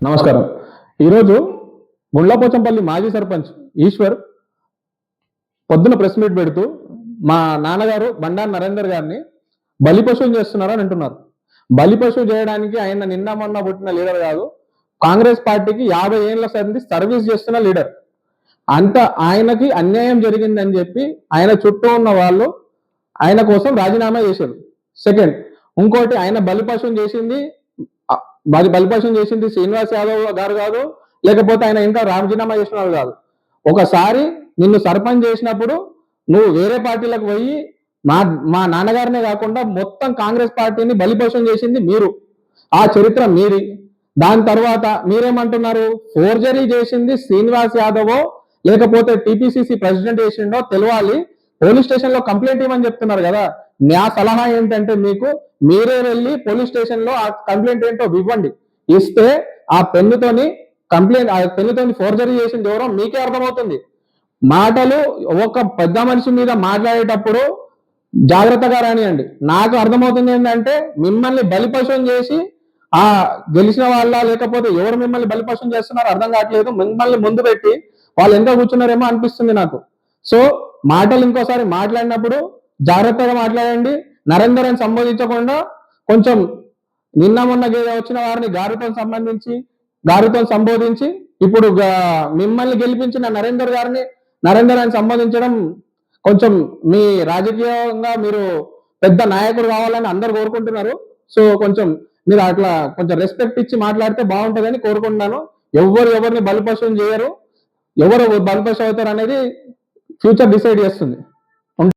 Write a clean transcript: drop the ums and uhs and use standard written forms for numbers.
నమస్కారం. ఈరోజు గుండ్లపోచంపల్లి మాజీ సర్పంచ్ ఈశ్వర్ పొద్దున ప్రెస్ మీట్ పెడుతూ మా నాన్నగారు బండారు నరేందర్ గారిని బలిపశువుని చేస్తున్నారని అంటున్నారు. బలిపశువు చేయడానికి ఆయన నిన్న మొన్న పుట్టిన లీడర్ కాదు, కాంగ్రెస్ పార్టీకి 50 ఏళ్ల సంది సర్వీస్ చేస్తున్న లీడర్. అంత ఆయనకి అన్యాయం జరిగిందని చెప్పి ఆయన చుట్టూ ఉన్న వాళ్ళు ఆయన కోసం రాజీనామా చేశారు. సెకండ్, ఇంకోటి ఆయన బలిపశువుని చేసింది శ్రీనివాస్ యాదవ్ గారు కాదు, లేకపోతే ఆయన ఇంకా రాజీనామా చేసిన వాళ్ళు కాదు. ఒకసారి నిన్ను సర్పంచ్ చేసినప్పుడు నువ్వు వేరే పార్టీలకు పోయి మా నాన్నగారినే కాకుండా మొత్తం కాంగ్రెస్ పార్టీని బలిపశువుని చేసింది మీరు. ఆ చరిత్ర మీది. దాని తర్వాత మీరేమంటున్నారు, ఫోర్జరీ చేసింది శ్రీనివాస్ యాదవ్ లేకపోతే టీపీసీసీ ప్రెసిడెంట్ చేసిండో తెలియాలి, పోలీస్ స్టేషన్ లో కంప్లైంట్ ఇవ్వమని చెప్తున్నారు కదా. నా సలహా ఏంటంటే మీరే వెళ్ళి పోలీస్ స్టేషన్ లో ఆ కంప్లైంట్ ఏంటో ఇవ్వండి. ఇస్తే ఆ పెన్నుతోని ఫోర్జరీ చేసింది ఎవరో మీకే అర్థమవుతుంది. మాటలు ఒక పెద్ద మనిషి మీద మాట్లాడేటప్పుడు జాగ్రత్తగా రానియండి. నాకు అర్థమవుతుంది ఏంటంటే మిమ్మల్ని బలిపశువుని చేసి ఆ గెలిచిన వాళ్ళ లేకపోతే ఎవరు మిమ్మల్ని బలిపశువుని చేస్తున్నారో అర్థం కావట్లేదు. మిమ్మల్ని ముందు పెట్టి వాళ్ళు ఎంత కూర్చున్నారేమో అనిపిస్తుంది నాకు. సో మాటలు ఇంకోసారి మాట్లాడినప్పుడు జాగ్రత్తగా మాట్లాడండి. నరేందర్ అని సంబోధించకుండా కొంచెం నిన్న మొన్న వచ్చిన వారిని గారితో సంబోధించి ఇప్పుడు మిమ్మల్ని గెలిపించిన నరేందర్ అని సంబోధించడం కొంచెం మీ రాజకీయంగా మీరు పెద్ద నాయకుడు కావాలని అందరు కోరుకుంటున్నారు. సో కొంచెం మీరు అట్లా కొంచెం రెస్పెక్ట్ ఇచ్చి మాట్లాడితే బాగుంటుందని కోరుకుంటున్నాను. ఎవరిని బలిపశువుని చేయరు, ఎవరు బలిపశువు అవుతారు అనేది ఫ్యూచర్ డిసైడ్ చేస్తుంది.